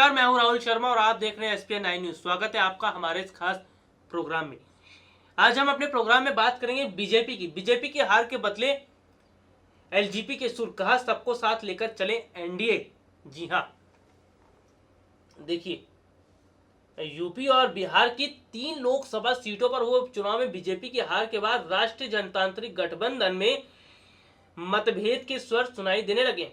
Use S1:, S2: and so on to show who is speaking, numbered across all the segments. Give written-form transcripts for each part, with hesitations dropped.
S1: नमस्कार, मैं हूं राहुल शर्मा और आप देख रहे हैं एसपीएन 9 न्यूज। स्वागत है आपका हमारे इस खास प्रोग्राम में। आज हम अपने प्रोग्राम में बात करेंगे बीजेपी की हार के बदले एलजेपी के सुर, कहा सबको साथ लेकर चले एनडीए। जी हां, देखिए, यूपी और बिहार की 3 लोकसभा सीटों पर हुए उपचुनाव में बीजेपी की हार के बाद राष्ट्रीय जनतांत्रिक गठबंधन में मतभेद के स्वर सुनाई देने लगे।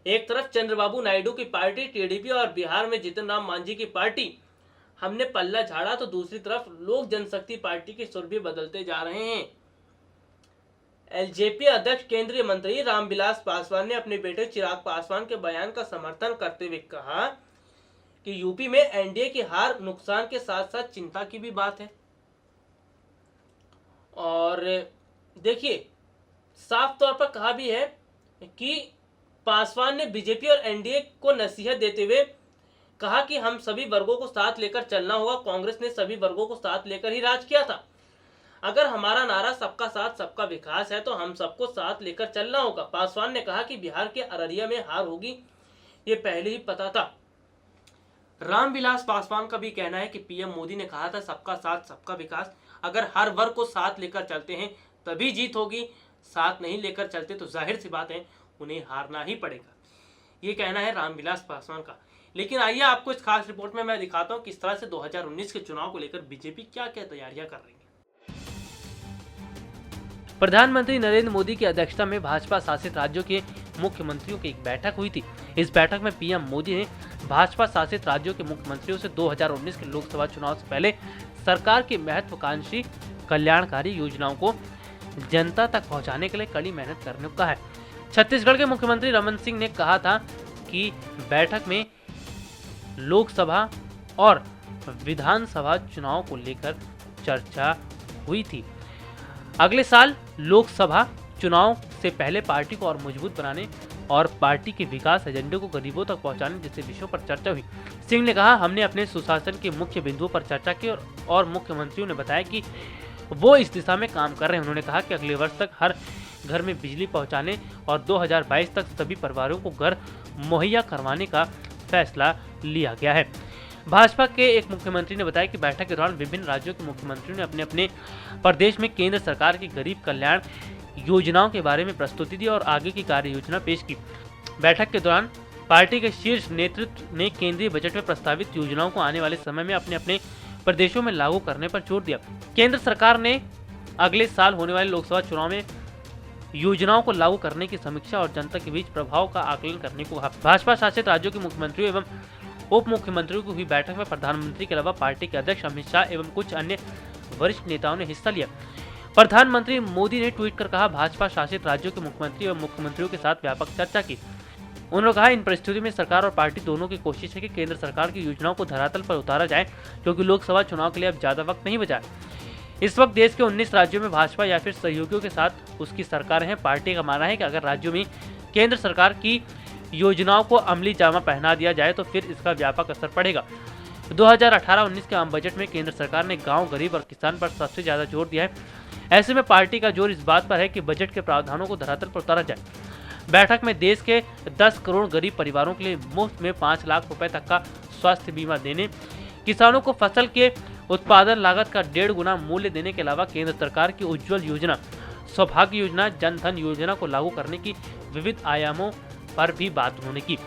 S1: एक तरफ चंद्रबाबू नायडू की पार्टी टीडीपी और बिहार में जीतन राम मांझी की पार्टी हमने पल्ला झाड़ा, तो दूसरी तरफ लोक जनशक्ति पार्टी के सुर भी बदलते जा रहे हैं। एलजेपी अध्यक्ष केंद्रीय मंत्री रामविलास पासवान ने अपने बेटे चिराग पासवान के बयान का समर्थन करते हुए कहा कि यूपी में एनडीए की हार नुकसान के साथ साथ चिंता की भी बात है। और देखिए, साफ तौर पर कहा भी है कि पासवान ने बीजेपी और एनडीए को नसीहत देते हुए कहा कि हम सभी वर्गों को साथ लेकर चलना होगा। कांग्रेस ने सभी वर्गों को साथ लेकर ही राज किया था। अगर हमारा नारा सबका साथ सबका विकास है तो हम सबको साथ लेकर चलना होगा। पासवान ने कहा कि बिहार के अररिया में हार होगी, ये पहले ही पता था। रामविलास पासवान का भी कहना है कि पीएम मोदी ने कहा था सबका साथ सबका विकास। अगर हर वर्ग को साथ लेकर चलते हैं तभी जीत होगी, साथ नहीं लेकर चलते तो जाहिर सी बात है उन्हें हारना ही पड़ेगा। ये कहना है रामविलास पासवान का। लेकिन आइए आपको इस खास रिपोर्ट में मैं दिखाता हूं किस तरह से 2019 के चुनाव को लेकर बीजेपी क्या क्या तैयारियां कर रही है। प्रधानमंत्री नरेंद्र मोदी की अध्यक्षता में भाजपा शासित राज्यों के मुख्यमंत्रियों की एक बैठक हुई थी। इस बैठक में पीएम मोदी ने भाजपा शासित राज्यों के मुख्यमंत्रियों से 2019 के लोकसभा चुनाव से पहले सरकार की महत्वाकांक्षी कल्याणकारी योजनाओं को जनता तक पहुंचाने के लिए कड़ी मेहनत करने को कहा है। छत्तीसगढ़ के मुख्यमंत्री रमन सिंह ने कहा था कि बैठक में लोकसभा और विधानसभा चुनाव को लेकर चर्चा हुई थी। अगले साल लोकसभा चुनाव से पहले पार्टी को और मजबूत बनाने और पार्टी के विकास एजेंडे को गरीबों तक पहुंचाने जैसे विषयों पर चर्चा हुई। सिंह ने कहा, हमने अपने सुशासन के मुख्य बिंदुओं पर चर्चा की और मुख्यमंत्रियों ने बताया कि वो इस दिशा में काम कर रहे हैं। उन्होंने कहा कि अगले वर्ष तक हर घर में बिजली पहुंचाने और 2022 तक सभी परिवारों को घर मुहैया करवाने का फैसला लिया गया है। भाजपा के एक मुख्यमंत्री ने बताया कि बैठक के दौरान विभिन्न राज्यों के मुख्यमंत्रियों ने अपने अपने प्रदेश में केंद्र सरकार की गरीब कल्याण योजनाओं के बारे में प्रस्तुति दी और आगे की कार्य योजना पेश की। बैठक के दौरान पार्टी के शीर्ष नेतृत्व ने केंद्रीय बजट में प्रस्तावित योजनाओं को आने वाले समय में अपने अपने प्रदेशों में लागू करने पर जोर दिया। केंद्र सरकार ने अगले साल होने वाले लोकसभा चुनाव में योजनाओं को लागू करने की समीक्षा और जनता के बीच प्रभाव का आकलन करने को कहा। भाजपा शासित राज्यों के मुख्यमंत्रियों एवं उप मुख्यमंत्रियों की हुई बैठक में प्रधानमंत्री के अलावा पार्टी के अध्यक्ष अमित शाह एवं कुछ अन्य वरिष्ठ नेताओं ने हिस्सा लिया। प्रधानमंत्री मोदी ने ट्वीट कर कहा, भाजपा शासित राज्यों के मुख्यमंत्री एवं मुख्यमंत्रियों के साथ व्यापक चर्चा की। उन्होंने कहा, इन परिस्थितियों में सरकार और पार्टी दोनों की कोशिश है कि केंद्र सरकार की योजनाओं को धरातल पर उतारा जाए, क्योंकि लोकसभा चुनाव के लिए अब ज्यादा वक्त नहीं बचा है। इस वक्त देश के 19 राज्यों में भाजपा या फिर सहयोगियों के साथ उसकी सरकारें हैं। पार्टी का मानना है कि अगर राज्यों में केंद्र सरकार की योजनाओं को अमली जामा पहना दिया जाए तो फिर इसका व्यापक असर पड़ेगा। 2018-19 के आम बजट में केंद्र सरकार ने गांव, गरीब और किसान पर सबसे ज्यादा जोर दिया है। ऐसे में पार्टी का जोर इस बात पर है कि बजट के प्रावधानों को धरातल पर उतारा जाए। बैठक में देश के 10 करोड़ गरीब परिवारों के लिए मुफ्त में 5 लाख रुपए तक का स्वास्थ्य बीमा देने, किसानों को फसल के उत्पादन लागत का 1.5 गुना मूल्य देने के अलावा केंद्र सरकार की उज्ज्वल योजना, सौभाग्य योजना, जन धन योजना को लागू करने की विविध आयामों पर भी बात उन्होंने की।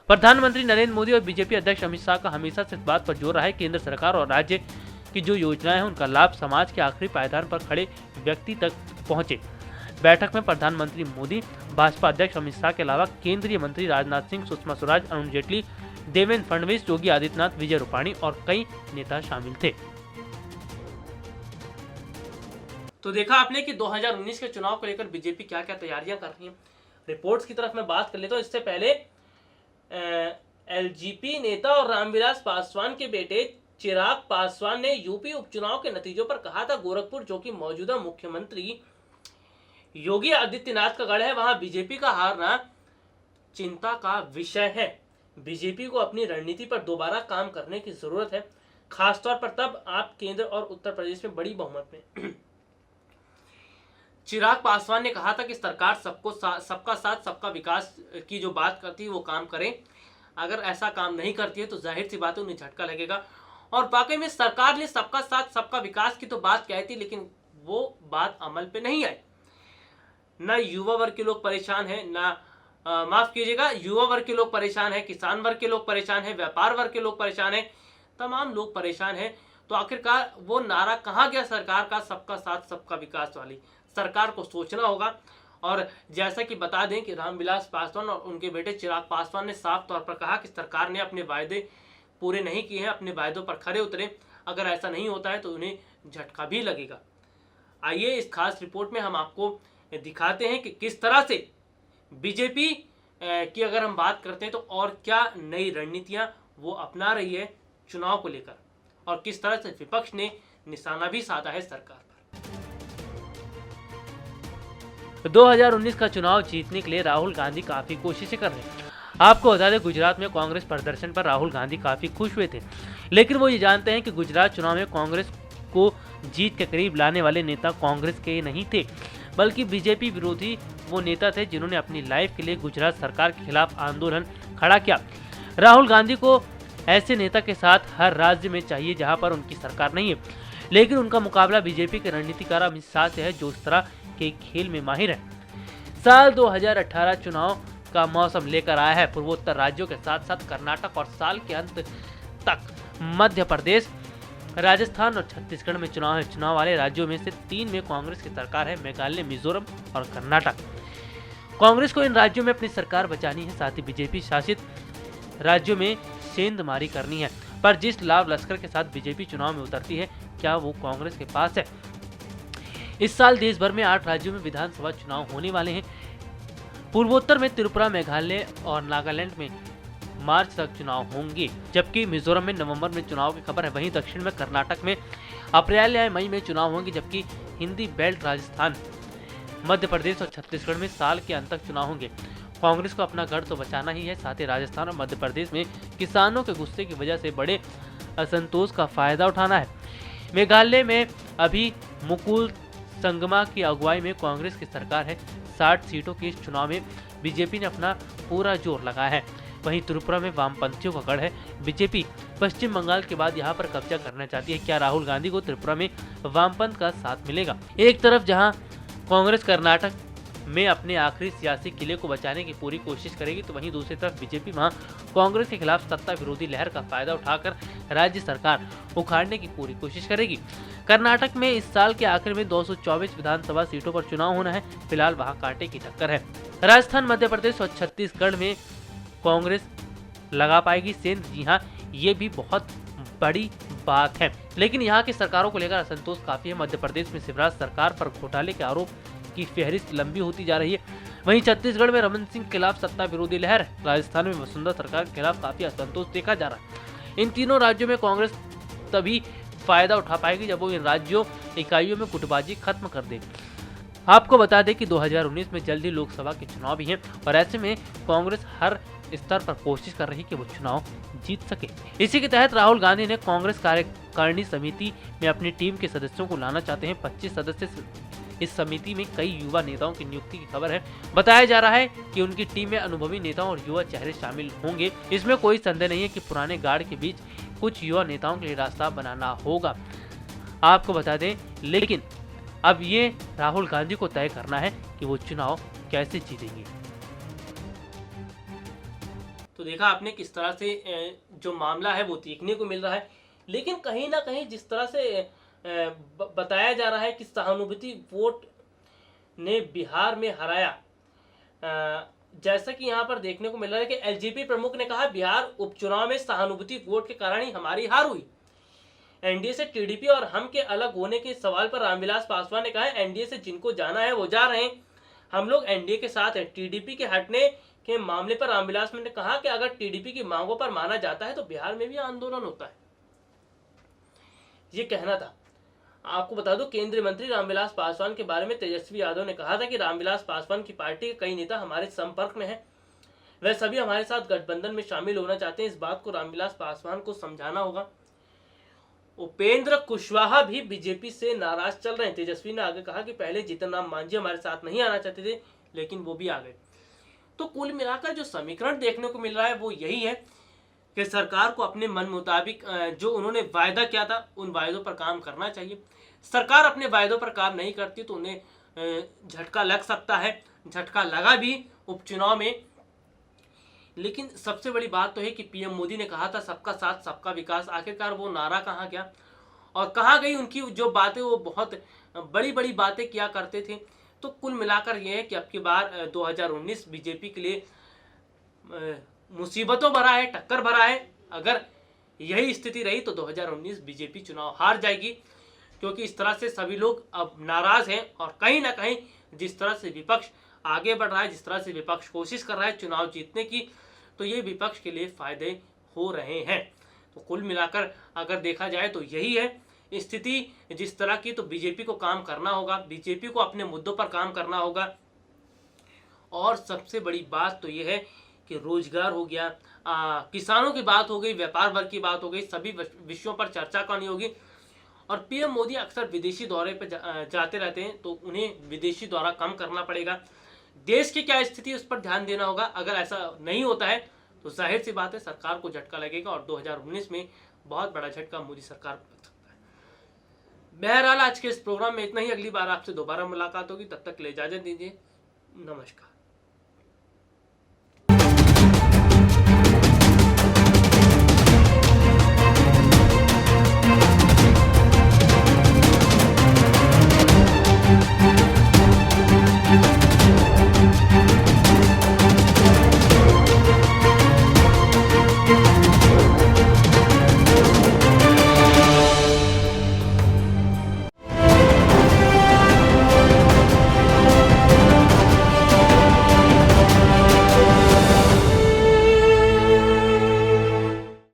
S1: प्रधानमंत्री नरेंद्र मोदी और बीजेपी अध्यक्ष अमित शाह का हमेशा से इस बात पर जोर रहा है, केंद्र सरकार और राज्य की जो योजनाएं हैं उनका लाभ समाज के आखिरी पायदान पर खड़े व्यक्ति तक पहुंचे। बैठक में प्रधानमंत्री मोदी, भाजपा अध्यक्ष अमित शाह के अलावा केंद्रीय मंत्री राजनाथ सिंह, सुषमा स्वराज, अरुण जेटली, देवेंद्र फडणवीस, योगी आदित्यनाथ, विजय रूपाणी और कई नेता शामिल थे। तो देखा आपने कि 2019 के चुनाव को लेकर बीजेपी क्या क्या तैयारियां कर रही है। रिपोर्ट्स की तरफ मैं बात कर लेता हूं। इससे पहले एलजेपी नेता और रामविलास पासवान के बेटे चिराग पासवान ने यूपी उपचुनाव के नतीजों पर कहा था, गोरखपुर जो कि मौजूदा मुख्यमंत्री योगी आदित्यनाथ का गढ़ है, वहां बीजेपी का हारना चिंता का विषय है। बीजेपी को अपनी रणनीति पर दोबारा काम करने की जरूरत है, खासतौर पर तब आप केंद्र और उत्तर प्रदेश में बड़ी बहुमत में। चिराग पासवान ने कहा था कि सरकार सबका साथ सबका विकास की जो बात करती है वो काम करे। अगर ऐसा काम नहीं करती है तो जाहिर सी बात है उन्हें झटका लगेगा। और वाकई में सरकार ने सबका साथ सबका विकास की तो बात कही थी, लेकिन वो बात अमल पे नहीं आई। ना युवा वर्ग के लोग परेशान हैं, ना माफ कीजिएगा, युवा वर्ग के लोग परेशान हैं, किसान वर्ग के लोग परेशान हैं, व्यापार वर्ग के लोग परेशान हैं, तमाम लोग परेशान हैं। तो आखिरकार वो नारा कहाँ गया सरकार का, सबका साथ सबका विकास वाली? सरकार को सोचना होगा। और जैसा कि बता दें कि रामविलास पासवान और उनके बेटे चिराग पासवान ने साफ तौर पर कहा कि सरकार ने अपने वायदे पूरे नहीं किए हैं, अपने वायदों पर खरे उतरे। अगर ऐसा नहीं होता है तो उन्हें झटका भी लगेगा। आइए इस खास रिपोर्ट में हम आपको दिखाते हैं कि किस तरह से बीजेपी की अगर हम बात करते हैं तो और क्या नई रणनीतियां वो अपना रही है चुनाव को लेकर, और किस तरह से विपक्ष ने निशाना भी साधा है सरकार पर। 2019 का चुनाव जीतने के लिए राहुल गांधी काफी कोशिशें कर रहे हैं। आपको बता दें, गुजरात में कांग्रेस प्रदर्शन पर राहुल गांधी काफी खुश हुए थे, लेकिन वो ये जानते हैं कि गुजरात चुनाव में कांग्रेस को जीत के करीब लाने वाले नेता कांग्रेस के नहीं थे, बल्कि बीजेपी विरोधी वो नेता थे जिन्होंने अपनी लाइफ के लिए गुजरात सरकार के खिलाफ आंदोलन खड़ा किया। राहुल गांधी को ऐसे नेता के साथ हर राज्य में चाहिए जहां पर उनकी सरकार नहीं है, लेकिन उनका मुकाबला बीजेपी के रणनीतिकार अमित शाह से है, जो इस तरह के खेल में माहिर है। साल 2018 चुनाव का मौसम लेकर आया है पूर्वोत्तर राज्यों के साथ साथ कर्नाटक, और साल के अंत तक मध्य प्रदेश, राजस्थान और छत्तीसगढ़ में चुनाव है। चुनाव वाले राज्यों में से 3 में कांग्रेस की सरकार है, मेघालय, मिजोरम और कर्नाटक। कांग्रेस को इन राज्यों में अपनी सरकार बचानी है, साथ ही बीजेपी शासित राज्यों में सेंधमारी करनी है। पर जिस लाभ लश्कर के साथ बीजेपी चुनाव में उतरती है, क्या वो कांग्रेस के पास है? इस साल देश भर में 8 राज्यों में विधानसभा चुनाव होने वाले हैं। पूर्वोत्तर में त्रिपुरा, मेघालय और नागालैंड में मार्च तक चुनाव होंगे, जबकि मिजोरम में नवंबर में चुनाव की खबर है। वहीं दक्षिण में कर्नाटक में अप्रैल या मई में चुनाव होंगे, जबकि हिंदी बेल्ट राजस्थान, मध्य प्रदेश और छत्तीसगढ़ में साल के अंत तक चुनाव होंगे। कांग्रेस को अपना गढ़ तो बचाना ही है, साथ ही राजस्थान और मध्य प्रदेश में किसानों के गुस्से की वजह से बड़े असंतोष का फायदा उठाना है। मेघालय में अभी मुकुल संगमा की अगुवाई में कांग्रेस की सरकार है। 60 सीटों के इस चुनाव में बीजेपी ने अपना पूरा जोर लगाया है। वहीं त्रिपुरा में वामपंथियों का गढ़ है। बीजेपी पश्चिम बंगाल के बाद यहां पर कब्जा करना चाहती है। क्या राहुल गांधी को त्रिपुरा में वामपंथ का साथ मिलेगा? एक तरफ जहां कांग्रेस कर्नाटक में अपने आखिरी सियासी किले को बचाने की पूरी कोशिश करेगी, तो वहीं दूसरी तरफ बीजेपी वहां कांग्रेस के खिलाफ सत्ता विरोधी लहर का फायदा उठाकर राज्य सरकार उखाड़ने की पूरी कोशिश करेगी। कर्नाटक में इस साल के आखिर में 224 विधानसभा सीटों पर चुनाव होना है। फिलहाल वहां कांटे की टक्कर है। राजस्थान, मध्य प्रदेश और छत्तीसगढ़ में कांग्रेस लगा पाएगी सेंध। जी हाँ, ये भी बहुत बड़ी बात है, लेकिन यहाँ की सरकारों को लेकर असंतोष काफी है। मध्य प्रदेश में शिवराज सरकार पर घोटाले के आरोप की फहरिस्त लंबी होती जा रही है। वहीं छत्तीसगढ़ में रमन सिंह के खिलाफ सत्ता विरोधी लहर है। राजस्थान में वसुंधरा सरकार के खिलाफ काफी असंतोष देखा जा रहा है। इन तीनों राज्यों में कांग्रेस तभी फायदा उठा पाएगी जब वो इन राज्यों इकाइयों में गुटबाजी खत्म कर दे। आपको बता दें कि 2019 में जल्दी लोकसभा के चुनाव भी हैं, और ऐसे में कांग्रेस हर स्तर पर कोशिश कर रही कि वो चुनाव जीत सके। इसी के तहत राहुल गांधी ने कांग्रेस कार्यकारिणी समिति में अपनी टीम के सदस्यों को लाना चाहते हैं। 25 सदस्य इस समिति में कई युवा नेताओं की नियुक्ति की खबर है। बताया जा रहा है कि उनकी टीम में अनुभवी नेताओं और युवा चेहरे शामिल होंगे। इसमें कोई संदेह नहीं है कि पुराने गार्ड के बीच कुछ युवा नेताओं के लिए रास्ता बनाना होगा। आपको बता दें, लेकिन अब ये राहुल गांधी को तय करना है कि वो चुनाव कैसे जीतेंगे। तो देखा आपने किस तरह से जो मामला है वो देखने को मिल रहा है, लेकिन कहीं ना कहीं जिस तरह से बताया जा रहा है कि सहानुभूति वोट ने बिहार में हराया, जैसा कि यहाँ पर देखने को मिल रहा है कि एलजेपी प्रमुख ने कहा बिहार उपचुनाव में सहानुभूति वोट के कारण ही हमारी हार हुई। एनडीए से टीडीपी और हम के अलग होने के सवाल पर रामविलास पासवान ने कहा एनडीए से जिनको जाना है वो जा रहे हैं, हम लोग एनडीए के साथ हैं। टीडीपी के हटने के मामले पर रामविलास ने कहा कि अगर टीडीपी की मांगों पर माना जाता है तो बिहार में भी आंदोलन होता है, ये कहना था। आपको बता दूं, केंद्रीय मंत्री रामविलास पासवान के बारे में तेजस्वी यादव ने कहा था कि रामविलास पासवान की पार्टी के कई नेता हमारे संपर्क में हैं, वह सभी हमारे साथ गठबंधन में शामिल होना चाहते हैं। इस बात को रामविलास पासवान को समझाना होगा। उपेंद्र कुशवाहा भी बीजेपी से नाराज चल रहे हैं। तेजस्वी ने आगे कहा कि पहले जीतन राम मांझी हमारे साथ नहीं आना चाहते थे, लेकिन वो भी आ गए।
S2: तो कुल मिलाकर जो समीकरण देखने को मिल रहा है वो यही है कि सरकार को अपने मन मुताबिक जो उन्होंने वायदा किया था उन वायदों पर काम करना चाहिए। सरकार अपने वायदों पर काम नहीं करती तो उन्हें झटका लग सकता है, झटका लगा भी उपचुनाव में। लेकिन सबसे बड़ी बात तो है कि पीएम मोदी ने कहा था सबका साथ सबका विकास, आखिरकार वो नारा कहाँ गया और कहाँ गई उनकी जो बातें, वो बहुत बड़ी बड़ी बातें किया करते थे। तो कुल मिलाकर यह है कि अब की बार 2019 बीजेपी के लिए मुसीबतों भरा है, टक्कर भरा है। अगर यही स्थिति रही तो 2019 बीजेपी चुनाव हार जाएगी, क्योंकि इस तरह से सभी लोग अब नाराज हैं और कहीं ना कहीं जिस तरह से विपक्ष आगे बढ़ रहा है, जिस तरह से विपक्ष कोशिश कर रहा है चुनाव जीतने की, तो ये विपक्ष के लिए फायदे हो रहे हैं। तो कुल मिलाकर अगर देखा जाए तो यही है स्थिति जिस तरह की, तो बीजेपी को काम करना होगा, बीजेपी को अपने मुद्दों पर काम करना होगा। और सबसे बड़ी बात तो ये है कि रोजगार हो गया, किसानों की बात हो गई, व्यापार वर्ग की बात हो गई, सभी विषयों पर चर्चा करनी होगी। और पीएम मोदी अक्सर विदेशी दौरे पर जाते रहते हैं, तो उन्हें विदेशी दौरा कम करना पड़ेगा। देश की क्या स्थिति उस पर ध्यान देना होगा। अगर ऐसा नहीं होता है तो जाहिर सी बात है सरकार को झटका लगेगा और 2019 में बहुत बड़ा झटका मोदी सरकार को लग सकता है। बहरहाल आज के इस प्रोग्राम में इतना ही। अगली बार आपसे दोबारा मुलाकात होगी, तब तक के लिए इजाजत दीजिए। नमस्कार।